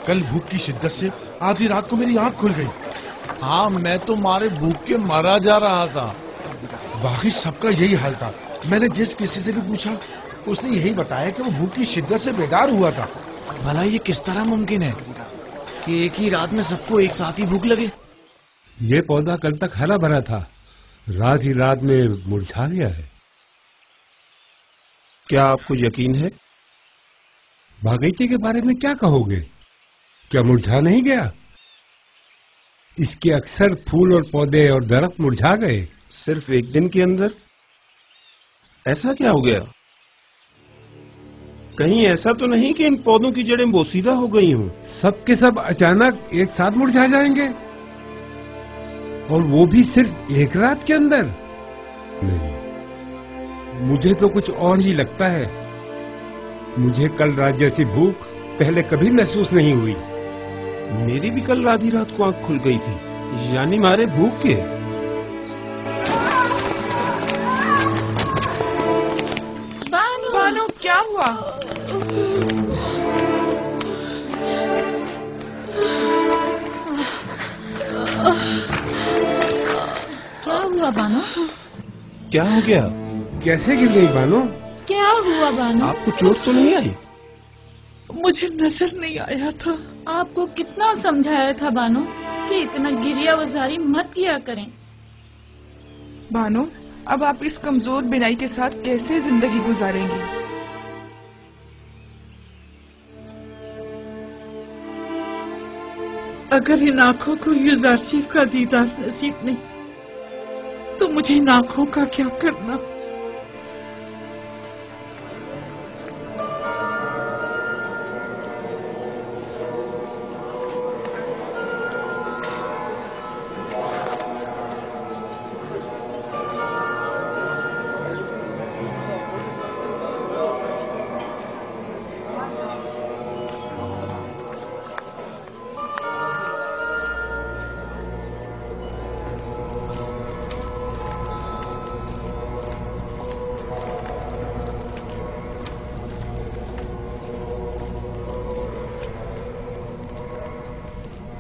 کل بھوک کی شدت سے آدھی رات کو میری آنکھ کھل گئی. ہاں میں تو مارے بھوک کے مرا جا رہا تھا. باقی سب کا یہی حال تھا. میں نے جس کسی سے بھی پوچھا اس نے یہی بتایا کہ وہ بھوک کی شدت سے بیدار ہوا تھا. بھلا یہ کس طرح ممکن ہے کہ ایک ہی رات میں سب کو ایک ساتھ ہی بھوک لگے؟ یہ پودا کل تک ہرا بھرا تھا، رات ہی رات میں مرجھا گیا ہے. کیا آپ کو یقین ہے؟ باغیچے کے بارے میں کیا کہو گے؟ کیا مرجھا نہیں گیا؟ اس کے اکثر پھول اور پودے اور درخت مرجھا گئے. صرف ایک دن کے اندر؟ ایسا کیا ہو گیا؟ کہیں ایسا تو نہیں کہ ان پودوں کی جڑیں بوسیدہ ہو گئی ہوں؟ سب کے سب اچانک ایک ساتھ مرجھا جائیں گے، اور وہ بھی صرف ایک رات کے اندر؟ نہیں، مجھے تو کچھ اور ہی لگتا ہے. مجھے کل رات جیسی بھوک پہلے کبھی محسوس نہیں ہوئی. میری بھی کل آدھی رات کو آنکھ کھل گئی تھی، یعنی مارے بھوک کے. بانو کیا ہوا؟ کیا ہوا بانو؟ کیا ہو گیا؟ کیسے گر گئی بانو؟ کیا ہوا بانو؟ آپ کو چوٹ تو نہیں آئی؟ مجھے نظر نہیں آیا تھا. آپ کو کتنا سمجھایا تھا بانو کہ اتنا گریا وزاری مت کیا کریں. بانو اب آپ اس کمزور بینائی کے ساتھ کیسے زندگی گزاریں گی؟ اگر ان آنکھوں کو یوزارسیف کا دیدار نصیب نہیں تو مجھے ان آنکھوں کا کیا کرنا؟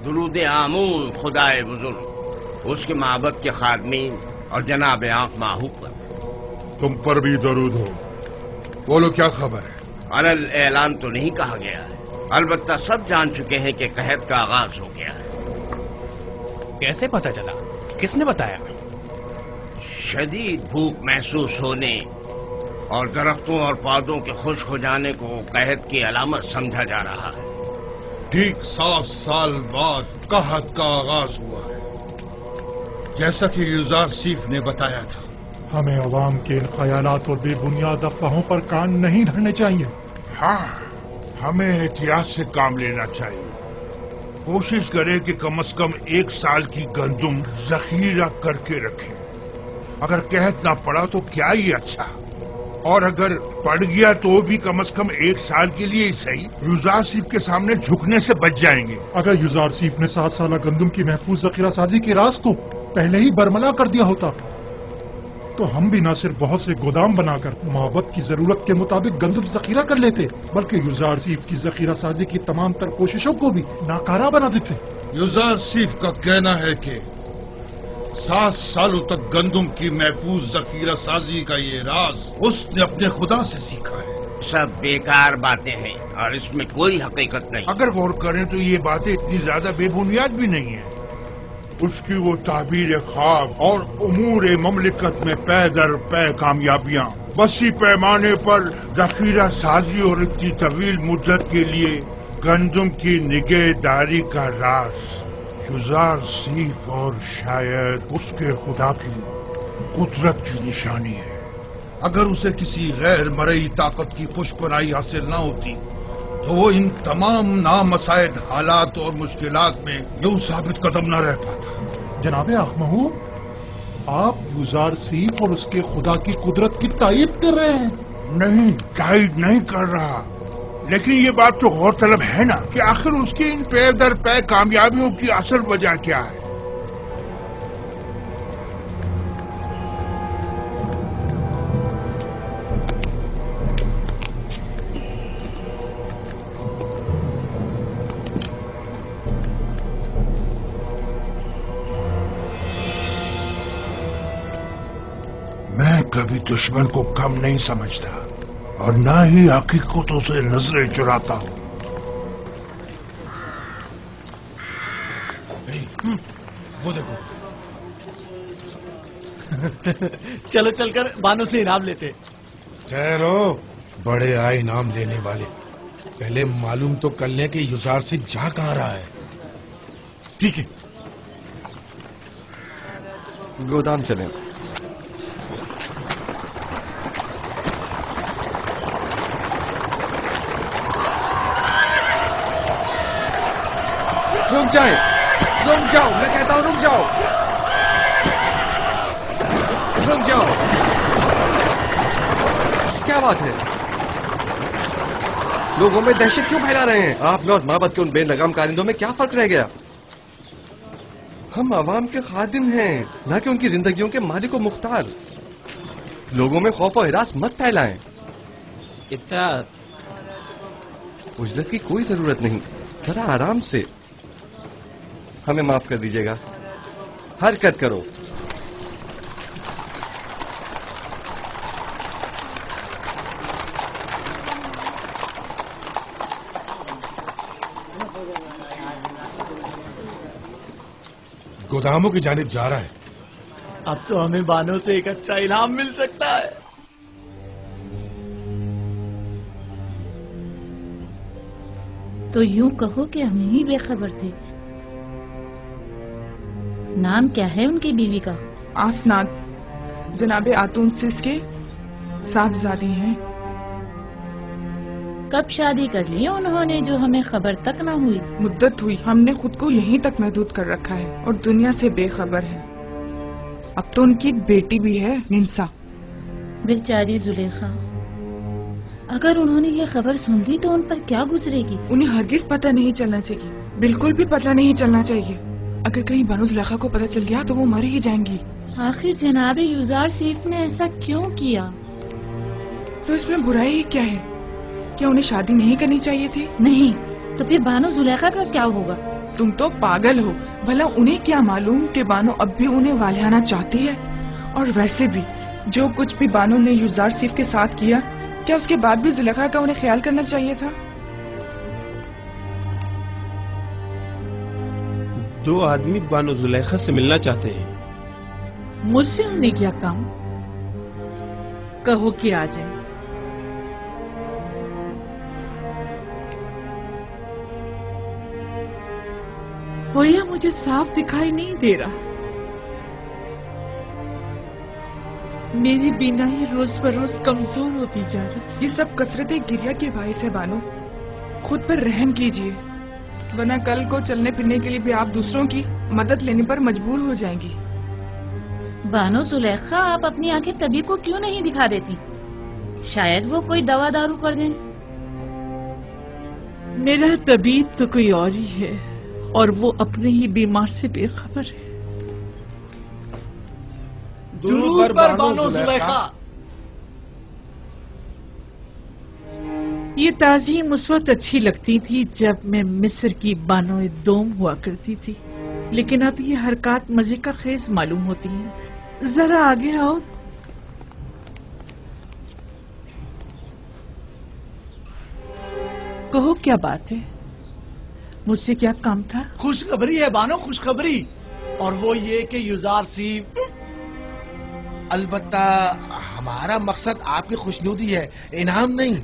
درود آمون خدائے بزرگ، اس کے معبد کے خادمین اور جناب آنکھ ماہو پر. تم پر بھی درود ہو. بولو کیا خبر ہے؟ علل اعلان تو نہیں کہا گیا ہے، البتہ سب جان چکے ہیں کہ قحط کا آغاز ہو گیا ہے. کیسے پتہ چلا؟ کس نے بتایا؟ شدید بھوک محسوس ہونے اور درختوں اور پودوں کے خشک ہو جانے کو قحط کی علامت سمجھا جا رہا ہے. ٹھیک 7 سال بعد قحط کا آغاز ہوا ہے، جیسا کہ یوزارسیف نے بتایا تھا. ہمیں عوام کے ان خیالات اور بے بنیاد افواہوں پر کان نہیں دھرنے چاہیے. ہاں، ہمیں احتیاط سے کام لینا چاہیے. کوشش کریں کہ کم از کم 1 سال کی گندم ذخیرہ کر کے رکھیں. اگر قحط نہ پڑا تو کیا ہی اچھا، اور اگر پڑ گیا تو بھی کم از کم 1 سال کے لیے ہی صحیح یوزارسیف کے سامنے جھکنے سے بچ جائیں گے. اگر یوزارسیف نے 7 سالہ گندم کی محفوظ ذخیرہ سازی کے راز کو پہلے ہی برملا کر دیا ہوتا تو ہم بھی نہ صرف بہت سے گودام بنا کر معبد کی ضرورت کے مطابق گندم ذخیرہ کر لیتے، بلکہ یوزارسیف کی ذخیرہ سازی کی تمام تر کوششوں کو بھی ناکارہ بنا دیتے. یوزارسیف کا کہنا ہے کہ 7 سالوں تک گندم کی محفوظ ذخیرہ سازی کا یہ راز اس نے اپنے خدا سے سیکھا ہے. سب بیکار باتیں ہیں اور اس میں کوئی حقیقت نہیں. اگر غور کریں تو یہ باتیں اتنی زیادہ بے بنیاد بھی نہیں ہیں. اس کی وہ تعبیر خواب اور امور مملکت میں پے در پے کامیابیاں، وسیع پیمانے پر ذخیرہ سازی اور اتنی طویل مدت کے لیے گندم کی نگہداری کا راز یوزارسیف اور شاید اس کے خدا کی قدرت کی نشانی ہے. اگر اسے کسی غیر مرئی طاقت کی پشپنائی حاصل نہ ہوتی تو وہ ان تمام نامساعد حالات اور مشکلات میں یوں ثابت قدم نہ رہ پاتا. جناب اخمہو، آپ یوزارسیف اور اس کے خدا کی قدرت کی تائید کر رہے ہیں؟ نہیں، تائید نہیں کر رہا، لیکن یہ بات تو غور طلب ہے نا کہ آخر اس کی ان پے در پے کامیابیوں کی اصل وجہ کیا ہے. कभी दुश्मन को कम नहीं समझता और ना ही हकीकतों से नजरें चुराता हूं। वो देखो। चलो चलकर बानो से इनाम लेते। ठहरो, बड़े आए इनाम लेने वाले, पहले मालूम तो कर लें कि युजार सिंह जा कहाँ रहा है। ठीक है, गोदाम चलें। रुक जाओ, मैं कहता हूं रुक जाओ, रुक जाओ। क्या बात है? लोगों में दहशत क्यों फैला रहे हैं? आप में और माबद के उन बेलगाम कारिंदों में क्या फर्क रह गया? हम आवाम के खादिम हैं, ना कि उनकी जिंदगियों के मालिक व मुख्तार। लोगों में खौफ और हिरास मत फैलाएं। इतना उजलत की कोई जरूरत नहीं, जरा आराम से। हमें माफ कर दीजिएगा, हरकत करो। गोदामों की जानिब जा रहा है। अब तो हमें बानों से एक अच्छा इनाम मिल सकता है। तो यूं कहो कि हम ही बेखबर थे। नाम क्या है उनकी बीवी का? आसनाद, जनाबे आतून सिस के साहबजादी हैं। कब शादी कर ली उन्होंने जो हमें खबर तक ना हुई? मुद्दत हुई, हमने खुद को यहीं तक महदूद कर रखा है और दुनिया से बेखबर है। अब तो उनकी बेटी भी है, निंसा। बेचारी जुलेखा, अगर उन्होंने ये खबर सुन ली तो उन पर क्या गुजरेगी? उन्हें हरगिज पता नहीं चलना चाहिए, बिल्कुल भी पता नहीं चलना चाहिए। अगर कहीं बानो जुलेखा को पता चल गया तो वो मर ही जाएंगी। आखिर जनाबे युजार सीफ ने ऐसा क्यों किया? तो इसमें बुराई क्या है? क्या उन्हें शादी नहीं करनी चाहिए थी? नहीं, तो फिर बानो जुलेखा का क्या होगा? तुम तो पागल हो। भला उन्हें क्या मालूम कि बानो अब भी उन्हें वालियाना चाहती है? और वैसे भी जो कुछ भी बानो ने युजार सीफ के साथ किया, क्या उसके बाद भी जुलेखा का उन्हें ख्याल करना चाहिए था? दो आदमी बानो जुलेखा से मिलना चाहते हैं। मुझसे उन्हें क्या काम? कहो कि आ जाए। होया मुझे साफ दिखाई नहीं दे रहा। मेरी बीनाई रोज बरोज कमजोर होती जा रही। ये सब कसरत गिरिया के बायस है बानो। खुद पर रहम कीजिए, वरना कल को चलने फिरने के लिए भी आप दूसरों की मदद लेने पर मजबूर हो जाएंगी। बानो जुलेखा, आप अपनी आंखें तबीब को क्यों नहीं दिखा देती? शायद वो कोई दवा दारू कर दें। मेरा तबीब तो कोई और ही है और वो अपने ही बीमार से बेखबर है। दुरूद पर बानो जुलेखा। ये ताज़ीम उस वक्त अच्छी लगती थी जब मैं मिस्र की बानो दोम हुआ करती थी, लेकिन अब ये हरकत मजे का खेज मालूम होती है। जरा आगे आओ। कहो क्या बात है? मुझसे क्या काम था? खुशखबरी है बानो, खुशखबरी। और वो ये कि युजार सीफ। अलबत्ता हमारा मकसद आपकी खुशनुदी है, इनाम नहीं।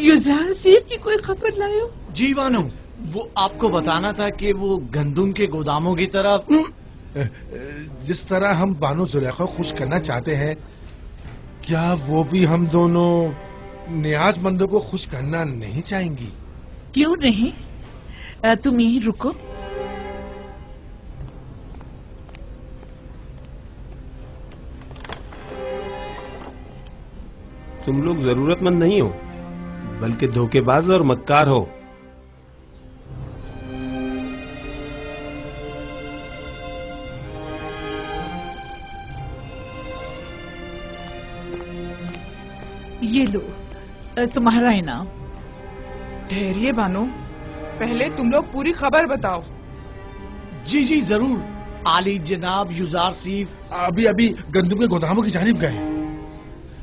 युजार सीफ की कोई खबर लाए हो? जी बानो, वो आपको बताना था कि वो गंदुम के गोदामों की तरफ। जिस तरह हम बानो जुलेखा खुश करना चाहते हैं, क्या वो भी हम दोनों नियाजमंदों को खुश करना नहीं चाहेंगी? क्यों नहीं? तुम यहीं रुको। तुम लोग जरूरतमंद नहीं हो, बल्कि धोखेबाज और मक्कार हो। ये लो तुम्हारा इनाम। ठहरिए बानो, पहले तुम लोग पूरी खबर बताओ। जी जी जरूर। आली जनाब युजार सीफ अभी अभी गंदुम के गोदामों की जानिब गए।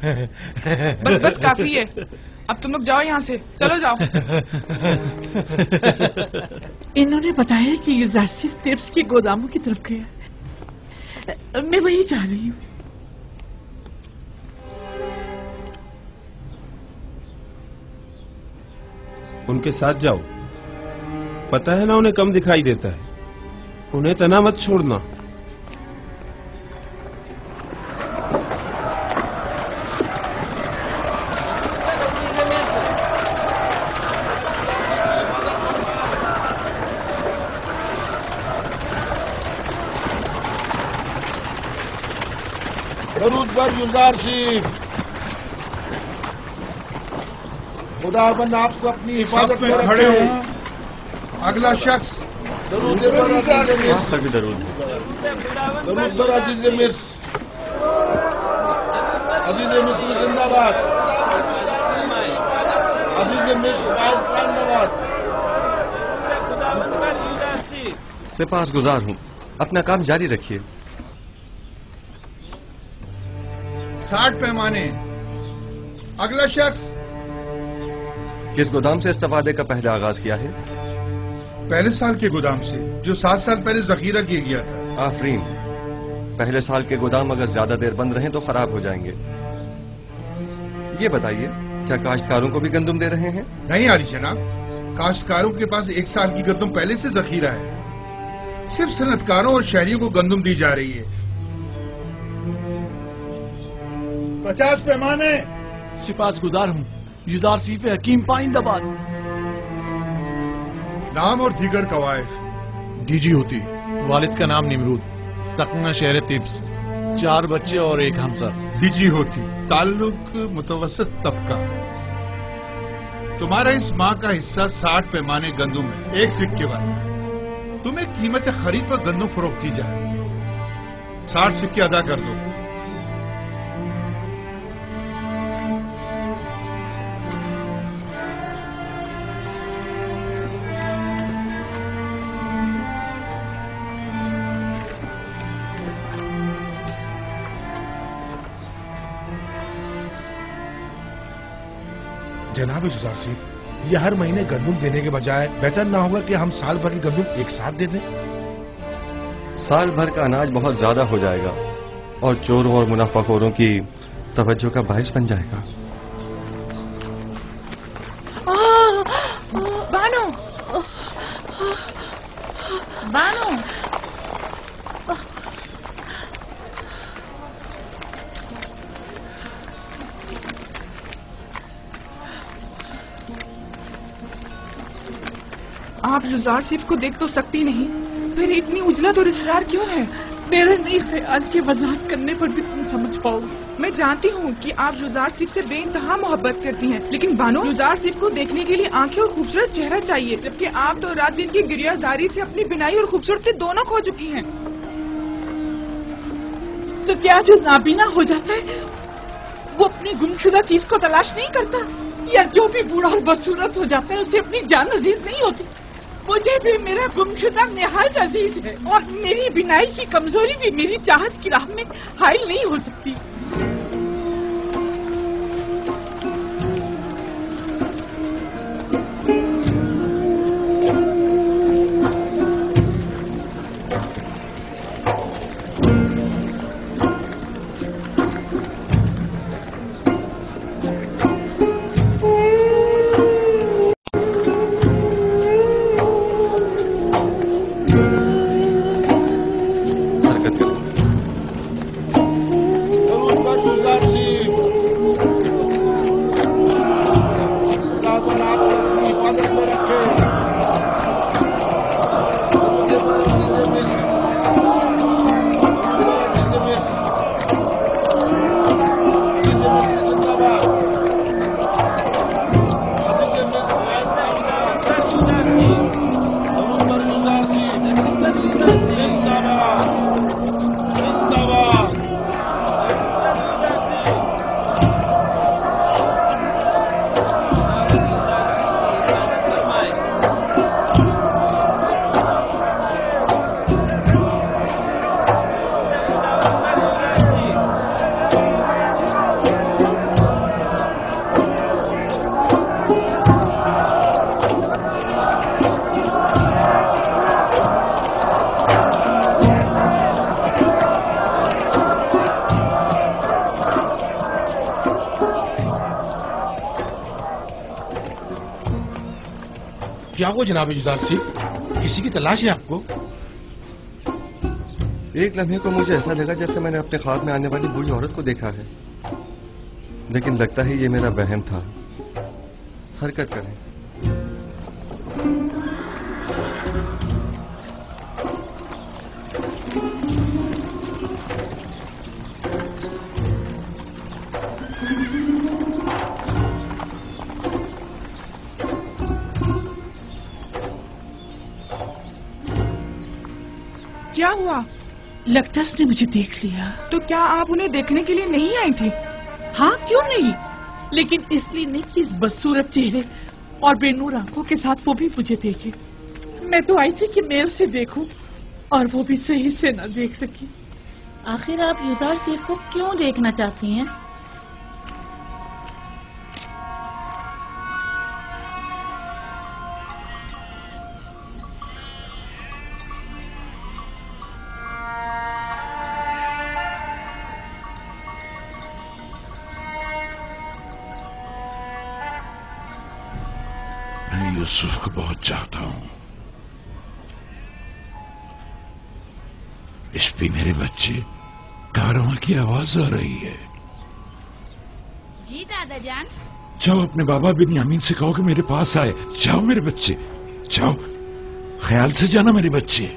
बस बस काफी है, अब तुम लोग जाओ यहाँ से, चलो जाओ। इन्होंने बताया कि ये जासिर टेप्स के गोदामों की तरफ गया, मैं वही जा रही हूँ। उनके साथ जाओ, पता है ना उन्हें कम दिखाई देता है, उन्हें तना मत छोड़ना। दरूद पर गुलजार सिंह, खुदाबंद आपको अपनी हिफाजत में खड़े रखे। हो। अगला शख्स। दरूद पर अजीज मिर्स, अजीज मिस्र जिंदाबाद, अजीज मिस्र जिंदाबाद। सिपासगुजार हूँ, अपना काम जारी रखिए। 60 पैमाने। अगला शख्स। किस गोदाम से इस्तेफादे का पहले आगाज किया है? पहले साल के गोदाम से, जो 7 साल पहले जखीरा किया गया था। आफरीन, पहले साल के गोदाम अगर ज्यादा देर बंद रहें तो खराब हो जाएंगे। ये बताइए, क्या काश्तकारों को भी गंदम दे रहे हैं? नहीं आली जनाब, काश्तकारों के पास 1 साल की गंदम पहले से जखीरा है। सिर्फ सनतकारों और शहरियों को गंदम दी जा रही है। 50 पैमाने। सिपासगुजार हूँ, युजार सीफे हकीम पाइंदाबाद। नाम और दीगर कवायद। डीजी होती, वालिद का नाम निमरूद, सकना शहर तिब्स, 4 बच्चे और 1 हमसर। डीजी होती, ताल्लुक मुतवसत तबका। तुम्हारा इस माह का हिस्सा 60 पैमाने गंदम है, 1 सिक्के वाला। तुम्हें कीमत खरीद पर गंदम फरोख्त की जाए, 60 सिक्के अदा कर दो। जनाब जुजार सिंह, ये हर महीने गंदम देने के बजाय बेहतर ना होगा कि हम साल भर की गंदम एक साथ दे दें? साल भर का अनाज बहुत ज्यादा हो जाएगा और चोरों और मुनाफाखोरों की तवज्जो का बायस बन जाएगा। बानो, बानो, आप जुजार सिर्फ को देख तो सकती नहीं, फिर इतनी उजलत और इसरार क्यों है? मेरे नहीं ख्याल के वजाहत करने पर भी तुम समझ पाओगी। मैं जानती हूँ कि आप जुजार सिर्फ से बेइंतहा मोहब्बत करती हैं, लेकिन बानो, जुजार सिर्फ को देखने के लिए आंखें और खूबसूरत चेहरा चाहिए, जबकि आप तो रात दिन की गिरियाजारी से अपनी बिनाई और खूबसूरती दोनों खो चुकी हैं। तो क्या जो नाबीना हो जाता है वो अपनी गुमशुदा चीज को तलाश नहीं करता? या जो भी बूढ़ा और बदसूरत हो जाता है उसे अपनी जान अजीज नहीं होती? मुझे भी मेरा गुमशुदा निहायत अजीज है, और मेरी बिनाई की कमजोरी भी मेरी चाहत की राह में हाइल नहीं हो सकती। क्या हुआ जनाब युजार सिंह, किसी की तलाश है आपको? एक लम्हे को मुझे ऐसा लगा जैसे मैंने अपने ख्वाब में आने वाली बूढ़ी औरत को देखा है, लेकिन लगता है ये मेरा वहम था। हरकत करें। क्या हुआ? लगता है उसने मुझे देख लिया। तो क्या आप उन्हें देखने के लिए नहीं आई थी? हाँ, क्यों नहीं, लेकिन इसलिए नहीं कि इस बदसूरत चेहरे और बेनूर आंखों के साथ वो भी मुझे देखे। मैं तो आई थी कि मैं उसे देखूं, और वो भी सही से न देख सकी। आखिर आप युजार सेफ को क्यों देखना चाहती हैं? मैं यूसुफ को बहुत चाहता हूं। इस पे मेरे बच्चे, कारवां की आवाज आ रही है। जी दादा जान। जाओ अपने बाबा बिन्यामीन से कहो कि मेरे पास आए। जाओ मेरे बच्चे, जाओ, ख्याल से जाना मेरे बच्चे।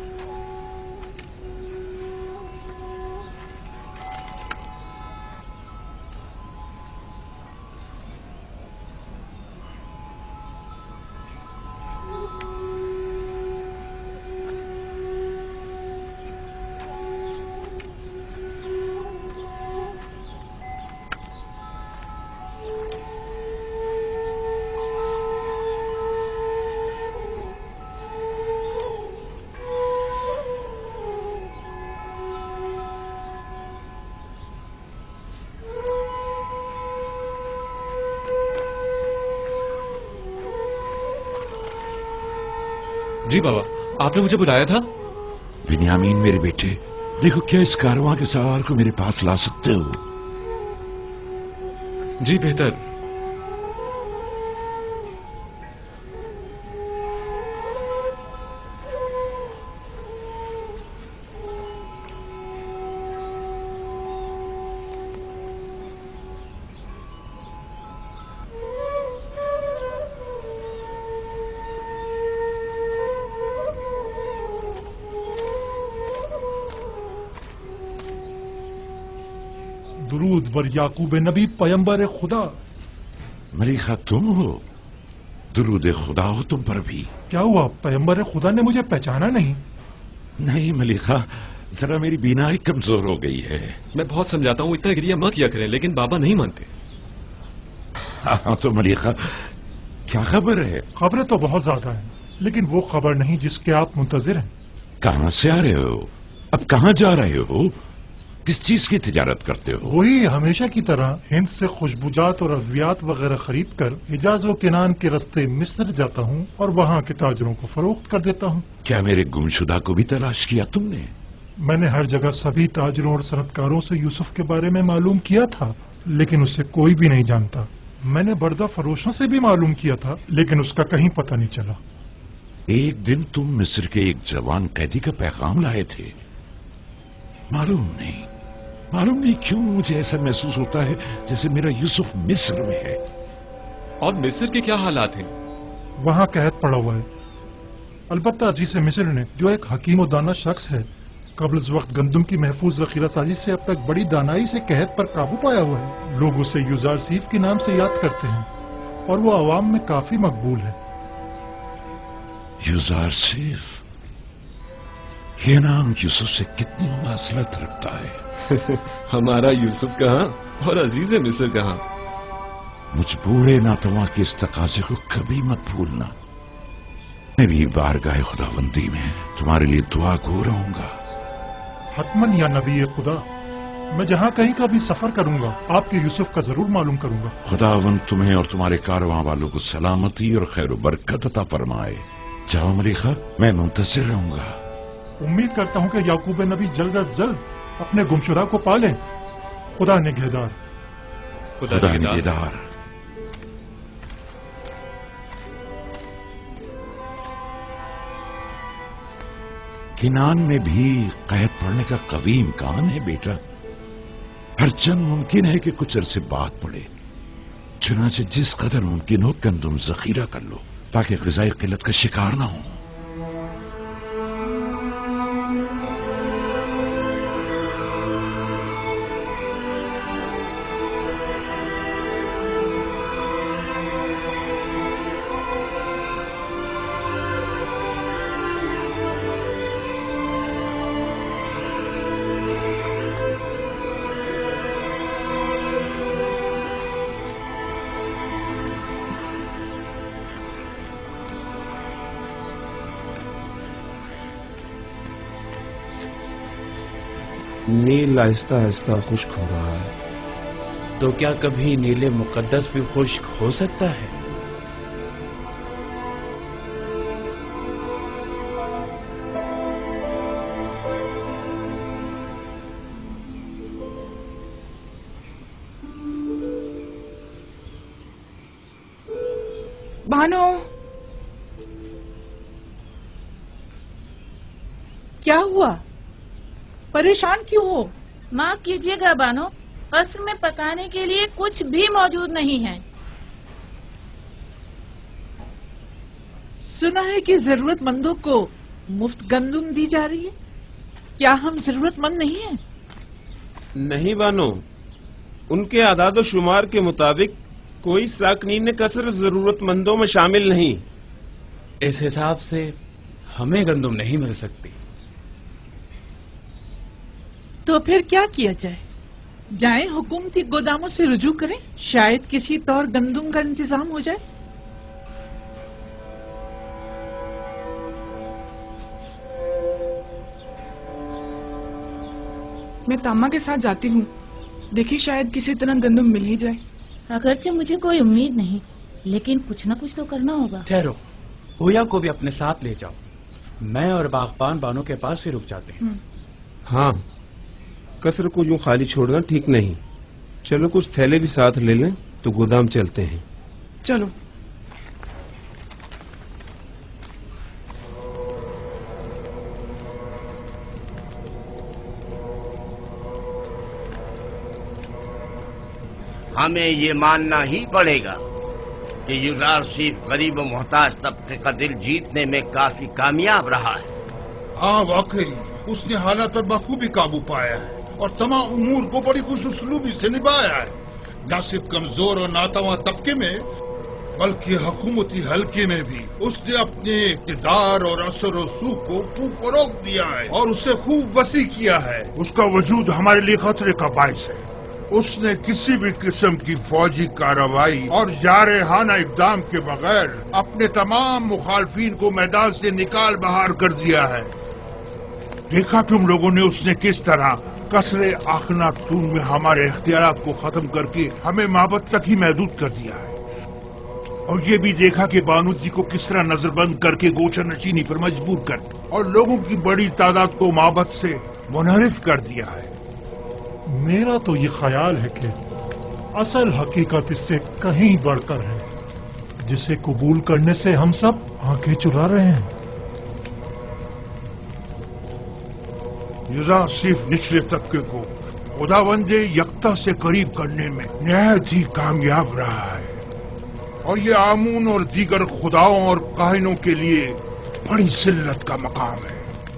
जी बाबा, आपने मुझे बुलाया था? बिन्यामीन मेरे बेटे, देखो क्या इस कारवां के सवार को मेरे पास ला सकते हो? जी बेहतर। दुरूद बर याकूब नबी पैगंबर खुदा। मलिका तुम हो? दुरूद खुदा हो तुम पर भी। क्या हुआ, पैगंबर खुदा ने मुझे पहचाना नहीं? नहीं मलिका, जरा मेरी बीनाई कमजोर हो गई है। मैं बहुत समझाता हूँ इतना गिरिया मत किया करें, लेकिन बाबा नहीं मानते। हाँ तो मलिका, क्या खबर है? खबरें तो बहुत ज्यादा हैं, लेकिन वो खबर नहीं जिसके आप मुंतजिर हैं। कहाँ से आ रहे हो? अब कहाँ जा रहे हो? किस चीज की तिजारत करते हो? वही हमेशा की तरह हिंद से खुशबूजात और अद्वियात वगैरह खरीद कर हिजाज व किनान के रास्ते मिस्र जाता हूँ और वहाँ के ताजरों को फरोख्त कर देता हूँ। क्या मेरे गुमशुदा को भी तलाश किया तुमने? मैंने हर जगह सभी ताजरों और सनतकारों से यूसुफ के बारे में मालूम किया था, लेकिन उसे कोई भी नहीं जानता। मैंने बर्दा फरोशों से भी मालूम किया था, लेकिन उसका कहीं पता नहीं चला। एक दिन तुम मिस्र के एक जवान कैदी का पैगाम लाए थे। मालूम नहीं क्यों मुझे ऐसा महसूस होता है जैसे मेरा यूसुफ मिस्र में है। और मिस्र के क्या हालात हैं? वहाँ कैद पड़ा हुआ है। अलबत्ता अजीज मिस्र ने, जो एक हकीम और दाना शख्स है, कब्ल वक्त गंदम की महफूज जखीरा साजी से अब तक बड़ी दानाई से कैद पर काबू पाया हुआ है। लोग उसे युजार सीफ के नाम से याद करते हैं और वो अवाम में काफी मकबूल है। युजार सीफ, ये नाम यूसुफ से कितनी मुमासलत रखता है। हमारा यूसुफ कहाँ और अजीज मिस्र कहाँ? मुझ बूढ़े नातवा के इस तकाजे को कभी मत भूलना। मैं भी बारगाह खुदाबंदी में तुम्हारे लिए दुआ को रहूंगा। हतमन या नबी खुदा, मैं जहाँ कहीं का भी सफर करूंगा आपके यूसुफ का जरूर मालूम करूंगा। खुदावंद तुम्हें और तुम्हारे कारवां वालों को सलामती और खैर बरकत अता फरमाए। जाओ मलिका, मैं मुंतज़िर रहूंगा। उम्मीद करता हूँ कि याकूब नबी जल्द अज जल्द अपने गुमशुदा को पाले। खुदा निगहदार। खुदा निगहदार। किनान में भी कैद पड़ने का कवी इम्कान है बेटा। हर चंद मुमकिन है कि कुछ अरसे बाद पड़े। चुनाचे जिस कदर मुमकिन हो गंदुम जखीरा कर लो ताकि ग़िज़ाई किल्लत का शिकार ना हो। नील आहिस्ता आहिस्ता खुश्क हो रहा है। तो क्या कभी नीले मुकद्दस भी खुश्क हो सकता है? भानु, क्या हुआ? परेशान क्यों हो? माफ कीजिएगा बानो, कस्र में पकाने के लिए कुछ भी मौजूद नहीं है। सुना है कि जरूरतमंदों को मुफ्त गंदुम दी जा रही है। क्या हम जरूरतमंद नहीं हैं? नहीं बानो, उनके आदाद शुमार के मुताबिक कोई साकनीन कसर जरूरतमंदों में शामिल नहीं। इस हिसाब से हमें गंदुम नहीं मिल सकती। तो फिर क्या किया जाए? जाएं हुकूमती गोदामों से रुजू करें, शायद किसी तौर गंदुम का इंतजाम हो जाए। मैं तामा के साथ जाती हूँ, देखिए शायद किसी तरह गंदुम मिल ही जाए। अगरचे मुझे कोई उम्मीद नहीं, लेकिन कुछ न कुछ तो करना होगा। ठहरो, हुया को भी अपने साथ ले जाओ। मैं और बागबान बानो के पास ही रुक जाते हैं। हाँ, कसर को यूं खाली छोड़ना ठीक नहीं। चलो कुछ थैले भी साथ ले लें तो गोदाम चलते हैं। चलो। हमें ये मानना ही पड़ेगा कि यूसुफ गरीब और मोहताज तबके का दिल जीतने में काफी कामयाब रहा है। हाँ वाकई उसने हालात पर बखूबी काबू पाया है और तमाम उमूर को बड़ी खुशउस्लूबी से निभाया है। न सिर्फ कमजोर और नातवा तबके में बल्कि हुकूमती हल्के में भी उसने अपने इक़्तिदार और असर और सूख को खूब फरोग दिया है और उसे खूब वसी किया है। उसका वजूद हमारे लिए खतरे का बाइस है। उसने किसी भी किस्म की फौजी कार्रवाई और जारहाना इक़दाम के बगैर अपने तमाम मुखालफीन को मैदान से निकाल बाहर कर दिया है। देखा तुम लोगों ने उसने किस तरह कसरे आखनातून में हमारे इख्तियारात को खत्म करके हमें माबद तक ही महदूद कर दिया है। और ये भी देखा कि बानू जी को किस तरह नजरबंद करके गोचर नचीनी पर मजबूर कर और लोगों की बड़ी तादाद को माबद से मुनहरिफ कर दिया है। मेरा तो ये ख्याल है कि असल हकीकत इससे कहीं बढ़कर है, जिसे कबूल करने से हम सब आंखें चुरा रहे हैं। यूसुफ निचले तबके को खुदावंदे यकता से करीब करने में निहायत ही कामयाब रहा है और ये आमून और दीगर खुदाओं और काहिनों के लिए बड़ी जिल्लत का मकाम है।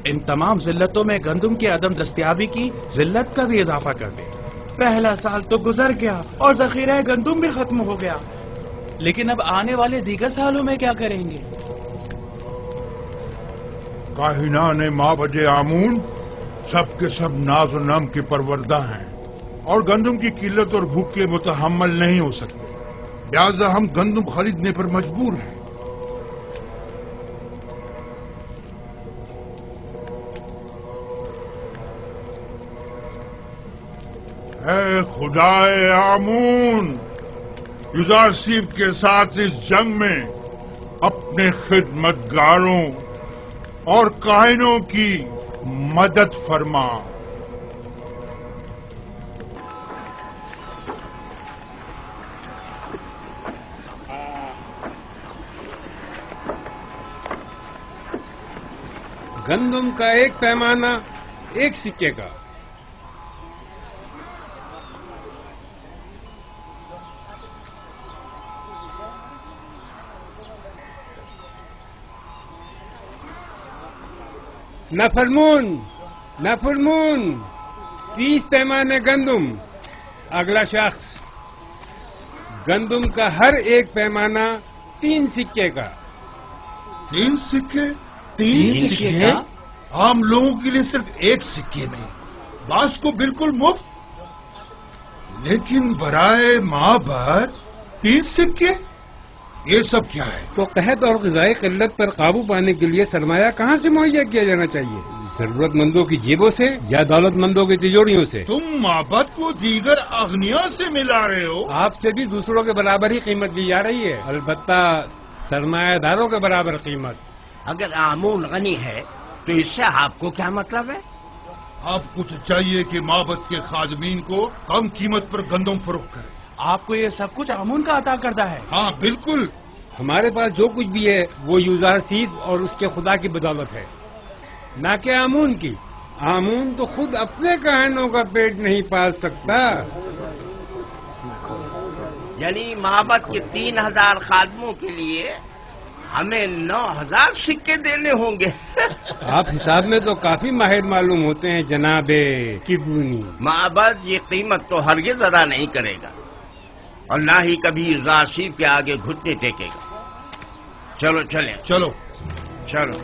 इन तमाम जिल्लतों में गंदुम की अदम दस्तयाबी की जिल्लत का भी इजाफा कर दे। पहला साल तो गुजर गया और जखीरा गंदुम भी खत्म हो गया, लेकिन अब आने वाले दीगर सालों में क्या करेंगे? काहिना ने माबजे आमून सब के सब नाज और नम के परवरदा हैं और गंदुम की किल्लत और भूख के मुतहम्मल नहीं हो सकते, लिहाजा हम गंदुम खरीदने पर मजबूर हैं। ऐ खुदाए आमून, यूसुफ के साथ इस जंग में अपने खिदमतगारों और काहिनों की मदद फरमा। गंदुम का एक पैमाना 1 सिक्के का। नफरमून 30 पैमाने गंदुम। अगला शख्स, गंदुम का हर एक पैमाना 3 सिक्के का। 3 सिक्के? 3 सिक्के? आम लोगों के लिए सिर्फ 1 सिक्के में, बास को बिल्कुल मुफ्त। लेकिन बराए माबद 3 सिक्के, ये सब क्या है? तो कहत और ग़िज़ाई क़िल्लत पर काबू पाने के लिए सरमाया कहाँ से मुहैया किया जाना चाहिए? जरूरतमंदों की जेबों से या दौलतमंदों की तिजोरियों से? तुम माबद को दीगर अग्निया से मिला रहे हो। आपसे भी दूसरों के बराबर ही कीमत दी जा रही है, अलबत्ता सरमायादारों के बराबर कीमत। अगर आमून गनी है तो इससे आपको क्या मतलब है? आपको तो चाहिए कि माबद के खादमीन को कम कीमत पर गंदम फरोख्त करें। आपको ये सब कुछ आमून का अता करता है? हाँ बिल्कुल। हमारे पास जो कुछ भी है वो यूज़ारसीस और उसके खुदा की बदौलत है, ना कि आमून की। आमून तो खुद अपने कहनों का पेट नहीं पाल सकता। यानी माबद के 3000 खादमों के लिए हमें 9000 सिक्के देने होंगे। आप हिसाब में तो काफी माहिर मालूम होते हैं जनाबे किबूनी। माबद ये कीमत तो हरगिज़ अदा नहीं करेगा और ना ही कभी यूज़ारसीस के आगे घुटने टेकेगा। चलो चले। चलो चलो।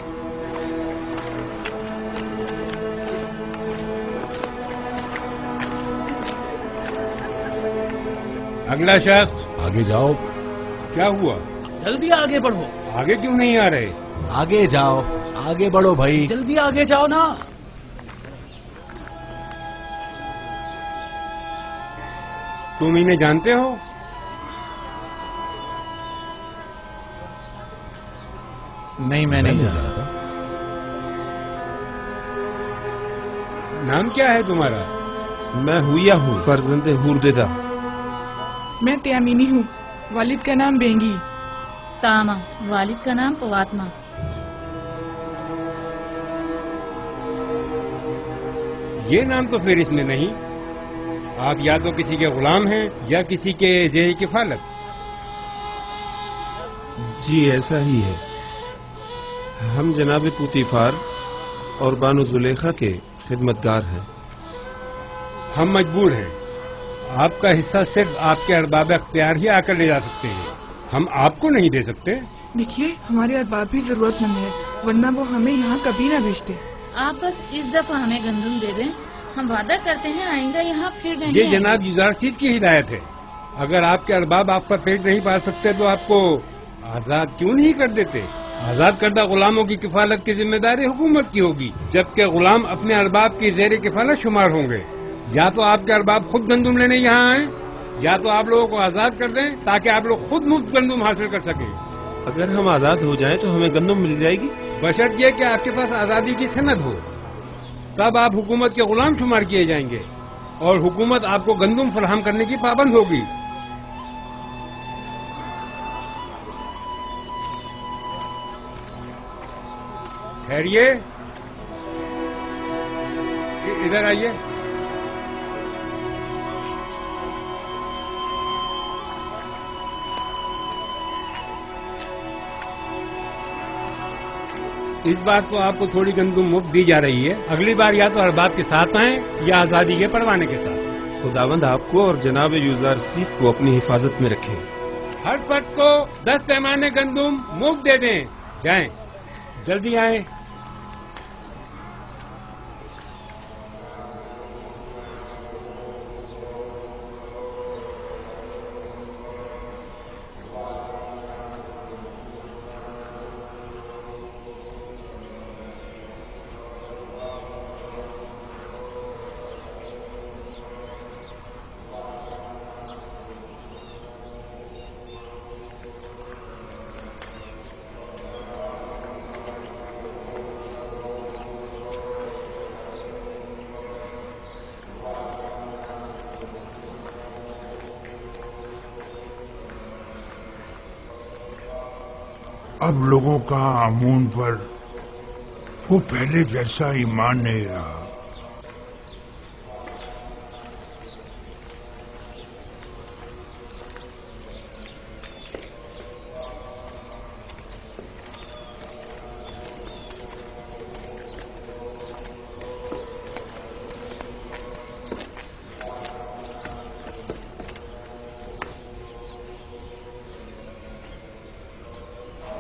अगला शख्स, आगे जाओ। क्या हुआ? जल्दी आगे बढ़ो। आगे क्यों नहीं आ रहे? आगे जाओ, आगे बढ़ो भाई। जल्दी आगे जाओ ना। तुम इन्हें जानते हो? नहीं, मैं नहीं जानता। नाम क्या है तुम्हारा? मैं हुआ हूँ, फर्जंदे हुरदेदा। मैं त्यामीनी हूँ, वालिद का नाम बेंगी। तामा, वालिद का नाम पवात्मा। ये नाम तो फिर इसमें नहीं। आप या तो किसी के गुलाम हैं या किसी के ज़ेर किफालत। जी ऐसा ही है। हम जनाब पुतीफार और बानो जुलेखा के खिदमतगार हैं। हम मजबूर हैं। आपका हिस्सा सिर्फ आपके अरबाब अख्तियार ही आकर ले जा सकते हैं, हम आपको नहीं दे सकते। देखिए, हमारे अरबाब भी जरूरतमंद है, वरना वो हमें यहाँ कभी न भेजते। आप बस इस दफा हमें गंदम दे दें, हम वादा करते हैं आइंदा यहाँ फिर नहीं। ये जनाब यूज़ारसीस की हिदायत है। अगर आपके अरबाब आपका पेट नहीं पाल सकते तो आपको आजाद क्यों नहीं कर देते? आजाद करदा गुलामों की किफालत की जिम्मेदारी हुकूमत की होगी, जबकि गुलाम अपने अरबाब की ज़ेर किफालत शुमार होंगे। या तो आपके अरबाब खुद गंदुम लेने यहाँ आए, या तो आप लोगों को आजाद कर दें ताकि आप लोग खुद मुफ्त गंदुम हासिल कर सकें। अगर हम आजाद हो जाएं तो हमें गंदुम मिल जाएगी, बशर्त ये कि आपके पास आजादी की सनद हो। तब आप हुकूमत के गुलाम शुमार किए जाएंगे और हुकूमत आपको गंदुम फराहम करने की पाबंद होगी। ठहरिए, इधर आइए। इस बार तो आपको थोड़ी गंदुम मुफ्त दी जा रही है। अगली बार या तो अरबाब के साथ आएं या आजादी के परवाने के साथ। खुदावंद आपको और जनाब यूज़ारसीस को अपनी हिफाजत में रखें। हर फर्द को 10 पैमाने गंदुम मुफ्त दे दें। जाएं, जल्दी आएं। अब लोगों का आमून पर वो पहले जैसा ईमान नहीं रहा।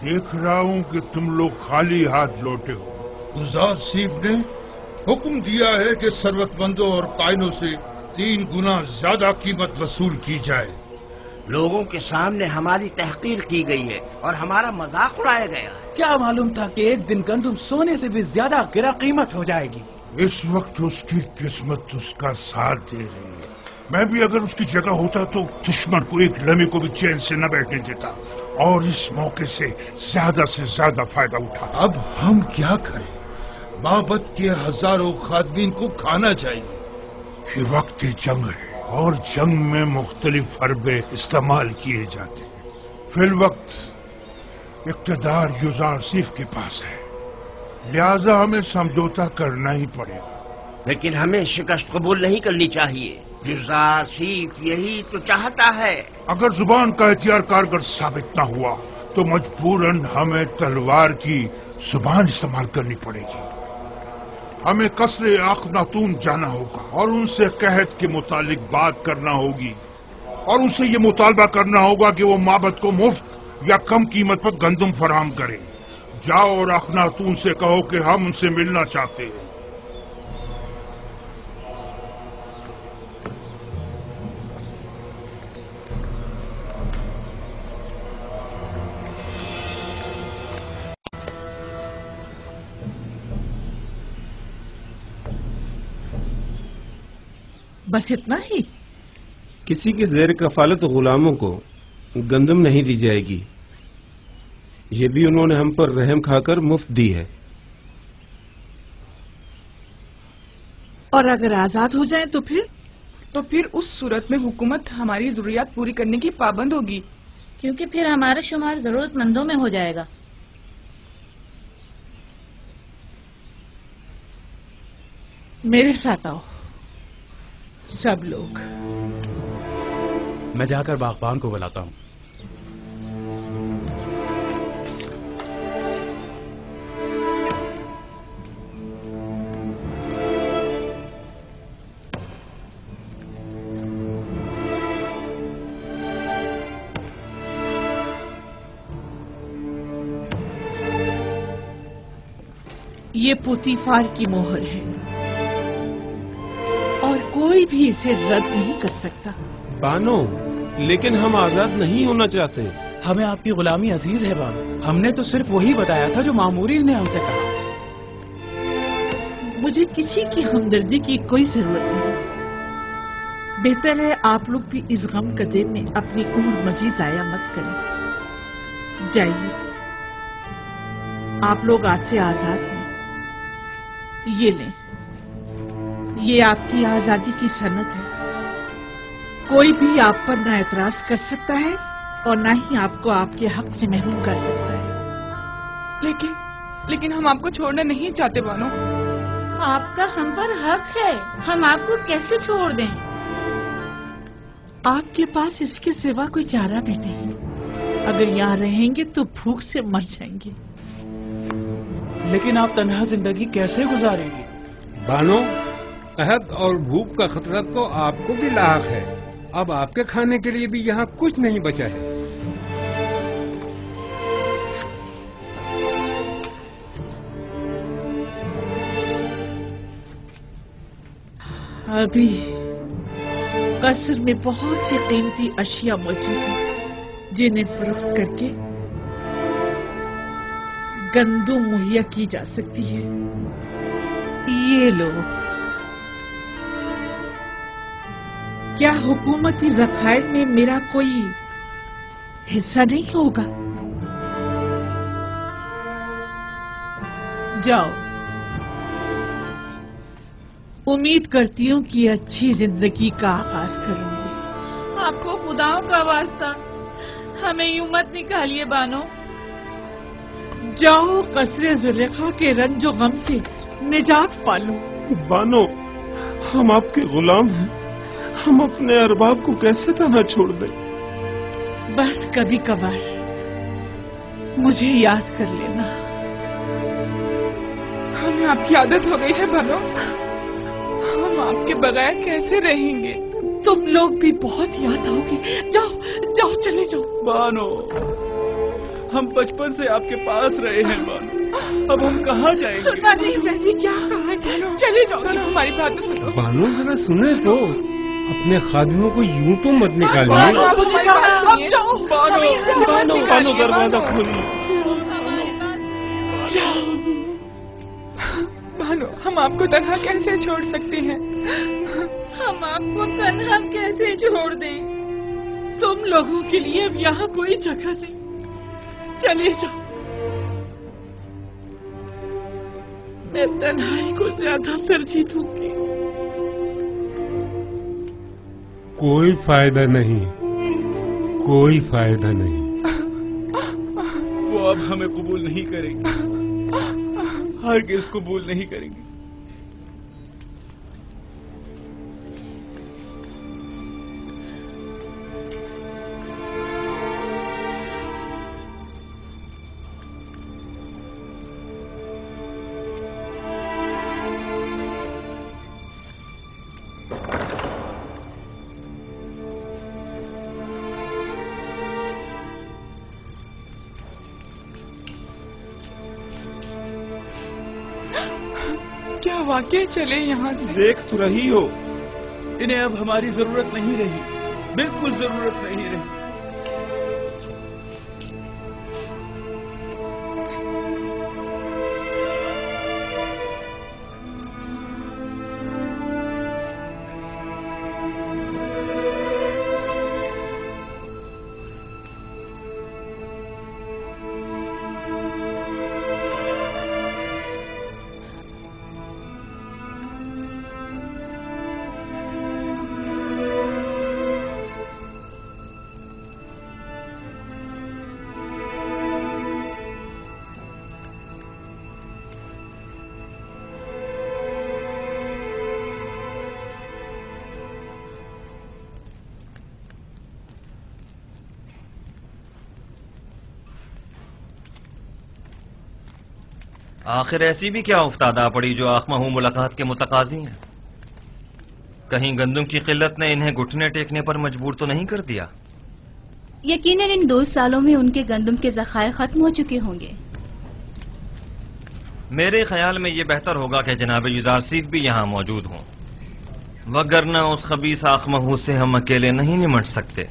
देख रहा हूं कि तुम लोग खाली हाथ लौटे हो। गुजार सीफ ने हुक्म दिया है कि जरूरतमंदों और कायनों से 3 गुना ज्यादा कीमत वसूल की जाए। लोगों के सामने हमारी तहकीर की गई है और हमारा मजाक उड़ाया गया है। क्या मालूम था कि एक दिन गंदम सोने से भी ज्यादा गिरा कीमत हो जाएगी। इस वक्त उसकी किस्मत उसका साथ दे रही है। मैं भी अगर उसकी जगह होता तो दुश्मन को एक लम्हे को भी चैन से न बैठने देता और इस मौके से ज्यादा फायदा उठा। अब हम क्या करें? माबद के हजारों खादमीन को खाना चाहिए। ये वक्त जंग है और जंग में मुख्तलिफ हरबे इस्तेमाल किए जाते हैं। फिल वक्त इक़्तिदार युजार सीफ के पास है, लिहाजा हमें समझौता करना ही पड़ेगा। लेकिन हमें शिकस्त कबूल नहीं करनी चाहिए। युजार सीफ यही तो चाहता है। अगर जुबान का एहतियार कारगर साबित न हुआ तो मजबूरन हमें तलवार की जुबान इस्तेमाल करनी पड़ेगी। हमें कसरे अखनातून जाना होगा और उनसे कहत के मुतालिक बात करना होगी और उनसे ये मुतालबा करना होगा कि वो माबद को मुफ्त या कम कीमत पर गंदम फराहम करें। जाओ और अखनातून से कहो कि हम उनसे मिलना चाहते हैं। बस इतना ही? किसी के ज़ेर कफालत गुलामों को गंदम नहीं दी जाएगी। ये भी उन्होंने हम पर रहम खाकर मुफ्त दी है। और अगर आजाद हो जाएं तो फिर उस सूरत में हुकूमत हमारी जरूरियात पूरी करने की पाबंद होगी, क्योंकि फिर हमारा शुमार जरूरतमंदों में हो जाएगा। मेरे साथ आओ सब लोग। मैं जाकर बागबान को बुलाता हूं। ये पुतीफार की मोहर है और कोई भी इसे रद्द नहीं कर सकता। बानो, लेकिन हम आजाद नहीं होना चाहते। हमें आपकी गुलामी अजीज है बानो। हमने तो सिर्फ वही बताया था जो मामूरीन ने हमसे कहा। मुझे किसी की हमदर्दी की कोई जरूरत नहीं। बेहतर है आप लोग भी इस गम कदे में अपनी उम्र मजीद जाया मत करें। जाइए, आप लोग आज से आजाद हैं। ये लें, ये आपकी आजादी की सनद है। कोई भी आप पर ना एतराज कर सकता है और ना ही आपको आपके हक से महरूम कर सकता है। लेकिन हम आपको छोड़ना नहीं चाहते बानो। आपका हम पर हक है, हम आपको कैसे छोड़ दें? आपके पास इसके सिवा कोई चारा भी नहीं। अगर यहाँ रहेंगे तो भूख से मर जाएंगे। लेकिन आप तन्हा जिंदगी कैसे गुजारेंगे? बानो, कहत और भूख का खतरा तो आपको भी लाक है। अब आपके खाने के लिए भी यहाँ कुछ नहीं बचा है। अभी कसर में बहुत सी कीमती अशिया मौजूद हैं जिन्हें फरोख्त करके गंदम मुहैया की जा सकती है। ये लो। क्या हुकूमती ज़खायर में मेरा कोई हिस्सा नहीं होगा? जाओ, उम्मीद करती हूँ कि अच्छी जिंदगी का आगाज करूंगी। आपको खुदाओं का वास्ता हमें यूं मत निकालिए बानो। जाओ कसरे जुलेखा के रंजो गम से निजात पालो। बानो, हम आपके गुलाम हैं, हम अपने अरबाब को कैसे तन्हा छोड़ दें? बस कभी कभार मुझे याद कर लेना। हमें आपकी आदत हो गई है बानो, हम आपके बगैर कैसे रहेंगे? तुम लोग भी बहुत याद आओगे। जाओ जाओ चले जाओ। बानो, हम बचपन से आपके पास रहे हैं बानो, अब हम कहाँ जाएंगे? सुना नहीं मैंने क्या कहा है? चले जाओ, हमारी बात सुनो। बानो जरा सुने तो, अपने खादिमों को यूं तो मत निकालिए। अब जाओ बानो दरवाजा खोलिए। बानो, हम आपको तन्हा कैसे छोड़ सकते हैं? हम आपको तन्हा कैसे छोड़ दें? तुम लोगों के लिए अब यहाँ कोई जगह नहीं, चले जाओ। मैं तन्हाई को ज्यादा तरजीह दूंगी। कोई फायदा नहीं, कोई फायदा नहीं। वो अब हमें कबूल नहीं करेंगे, हरगिज़ कबूल नहीं करेंगे। क्या वाकई चले यहाँ से? देख तो रही हो, इन्हें अब हमारी जरूरत नहीं रही, बिल्कुल जरूरत नहीं रही। आखिर ऐसी भी क्या उफ्तादा पड़ी जो आखमहू मुलाकात के मुतकाजी हैं? कहीं गंदम की किल्लत ने इन्हें घुटने टेकने पर मजबूर तो नहीं कर दिया? यकीनन इन 2 सालों में उनके गंदम के ज़खायर खत्म हो चुके होंगे। मेरे ख्याल में ये बेहतर होगा कि जनाब युदारसीफ भी यहाँ मौजूद हों, वगरना उस खबीस आखमहू से हम अकेले नहीं निमट सकते।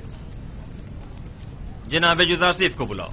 जनाब युदारसीफ को बुलाओ।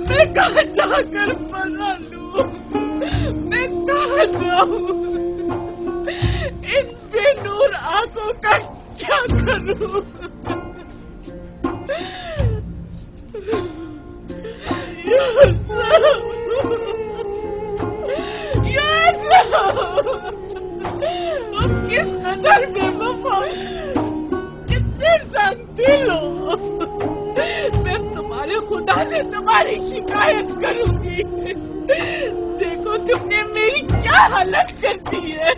मैं कहाँ जाकर पना लूं? मैं कहाँ जाऊं? इन बेनूर आंखों का क्या करूं? तुम किस कदर बेवफा, कितने संदिल हो। मैं तुम्हारे खुदा से तुम्हारी शिकायत करूंगी। देखो तुमने मेरी क्या हालत कर दी है।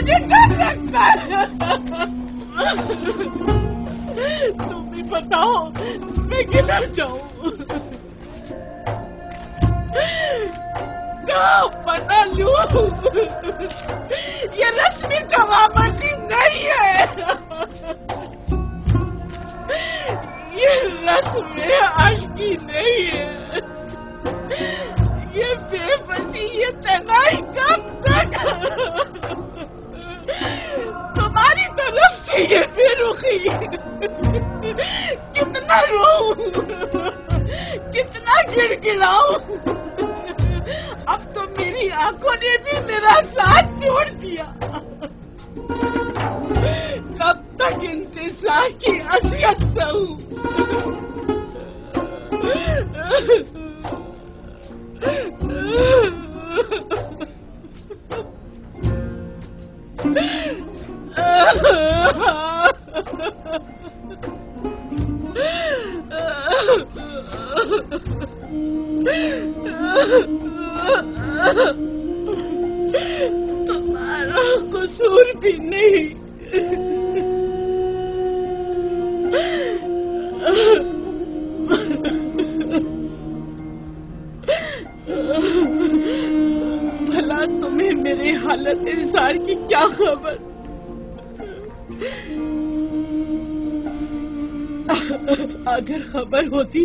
मुझे डर लगता है। तुम भी बताओ मैं किधर जाऊं? कहाँ पता लूं? ये रस्मी जवाबंदी नहीं है, ये रस्म आशिकी नहीं है, ये बेबसी, ये तनाई कब तक? तुम्हारी तरफ से ये बेरुखी, कितना रोऊं, कितना गिड़गिड़ाऊं। अब तो मेरी आंखों ने भी मेरा साथ छोड़ दिया। कब तक इंतजार की असियत सहूं? तुम्हारा कसूर भी नहीं। भला तुम्हें मेरे हालत इंसान की क्या खबर? अगर खबर होती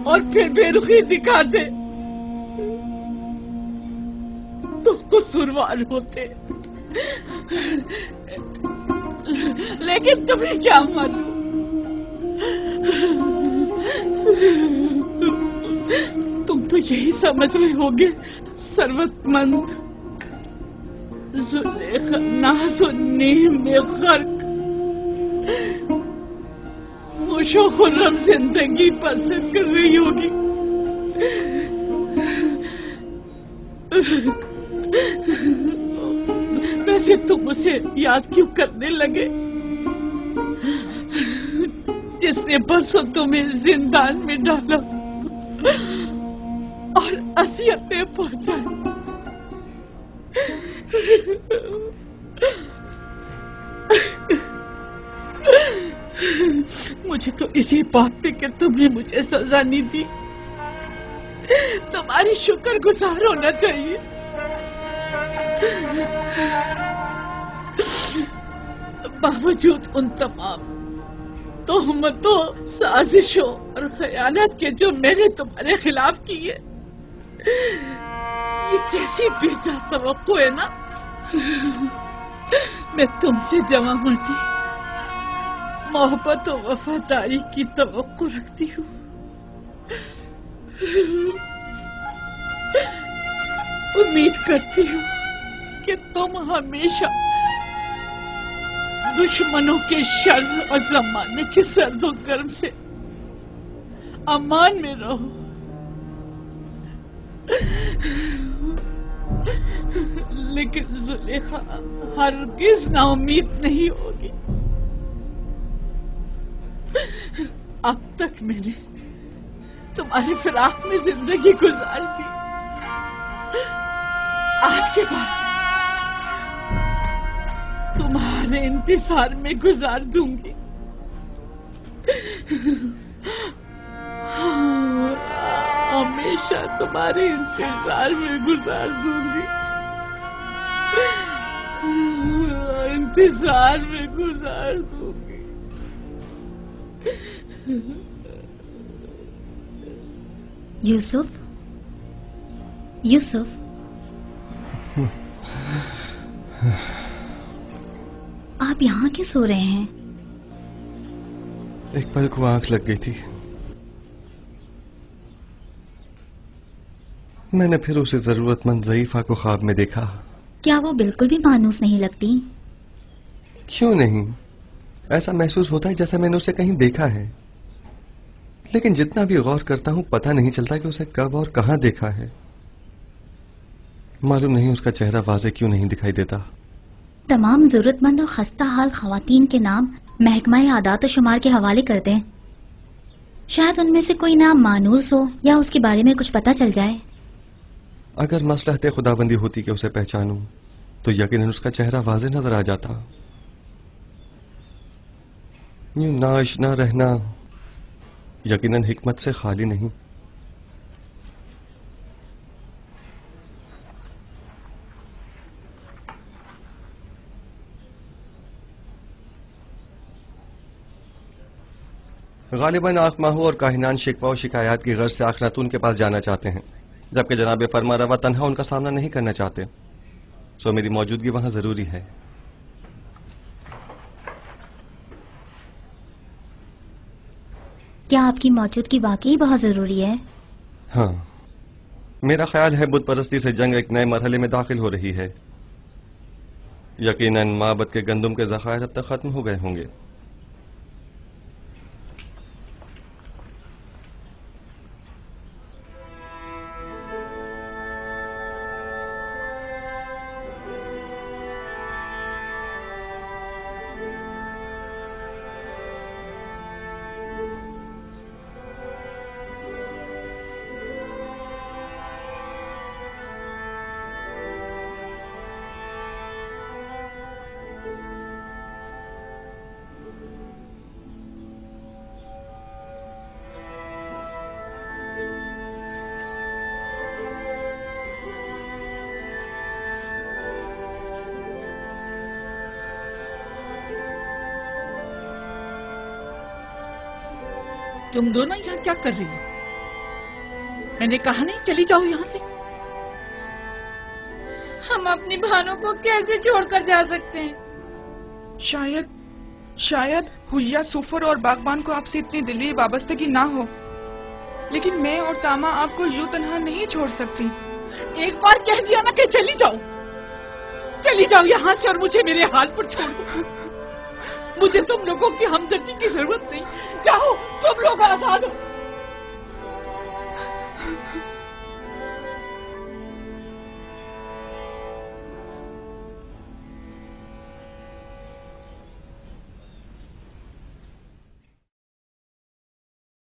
और फिर बेरुखी दिखाते तो कसूरवार होते, लेकिन तुम्हें क्या मालूम? तुम तो यही समझ रहे होगे सरवतमंद जुलेखा नाज़-ओ-नीम में गर्क खुशो खुर्रम जिंदगी पसंद कर रही होगी। वैसे तुम उसे याद क्यों करने लगे जिसने परसों तुम्हें जिंदान में डाला और असियतें पहुंचाई? मुझे तो इसी बात पे कि तुमने मुझे सजा नहीं दी तुम्हारी शुक्रगुजार होना चाहिए। बावजूद उन तमाम तोहमतों, साजिशों और खयानत के जो मैंने तुम्हारे खिलाफ की है, ये कैसी बेजा तवक्को है ना। मैं तुमसे जमा मर्दी, मोहब्बत और वफादारी की तवक्को रखती हूँ। उम्मीद करती हूँ कि तुम हमेशा दुश्मनों के शर और जमाने के सर्दो गर्म से अमान में रहो। लेकिन जुलेखा हरगिज नाउम्मीद नहीं होगी। अब तक मैंने तुम्हारी फिराक में जिंदगी गुजार दी, आज के बाद तुम्हारे इंतजार में गुजार दूंगी। हमेशा तुम्हारे इंतजार में गुजार दूंगी, इंतजार में गुजार दूंगी। यूसुफ, यूसुफ, आप यहाँ क्यों सो रहे हैं? एक पल को आंख लग गई थी। मैंने फिर उसे जरूरतमंद ज़ईफा को ख्वाब में देखा। क्या वो बिल्कुल भी मानूस नहीं लगती? क्यों नहीं, ऐसा महसूस होता है जैसे मैंने उसे कहीं देखा है, लेकिन जितना भी गौर करता हूं पता नहीं चलता कि उसे कब और कहां देखा है। मालूम नहीं उसका चेहरा वाज़े क्यों नहीं दिखाई देता। तमाम जरूरतमंद और खस्ता हाल खवातीन के नाम महकमा आदात शुमार के हवाले कर दें। शायद उनमें से कोई नाम मानूस हो या उसके बारे में कुछ पता चल जाए। अगर मसलहत खुदाबंदी होती कि उसे पहचानूं, تو یقیناً اس کا چہرہ واضح نظر آ جاتا. یوں ناآشنا رہنا یقیناً حکمت سے خالی نہیں. غالباً آنکھ ماہو اور کاہنان شکوہ و شکایات کی غرض سے آخناتون کے پاس جانا چاہتے ہیں، جبکہ جناب فرما روا تنہا ان کا سامنا نہیں کرنا چاہتے. سو میری موجودگی وہاں ضروری ہے. کیا آپ کی موجودگی واقعی بہت ضروری ہے؟ ہاں، میرا خیال ہے بت پرستی سے جنگ ایک نئے مرحلے میں داخل ہو رہی ہے. یقیناً معبد کے گندم کے ذخائر اب تک ختم ہو گئے ہوں گے. تم دونوں یہاں کیا کر رہی ہو؟ میں نے کہا نہیں چلی جاؤ یہاں سے. ہم اپنی بہنوں کو کیسے چھوڑ کر جا سکتے ہیں؟ شاید حیا سفر اور باغبان کو آپ سے اتنی دلی وابستگی نہ ہو، لیکن میں اور تاما آپ کو یوں تنہا نہیں چھوڑ سکتی. ایک بار کہہ دیا نا کہ چلی جاؤ یہاں سے، اور مجھے میرے حال پر چھوڑ دو. مجھے تم لوگوں کی ہمدردی کی ضرورت نہیں. جاؤ، تم لوگ آزاد ہو.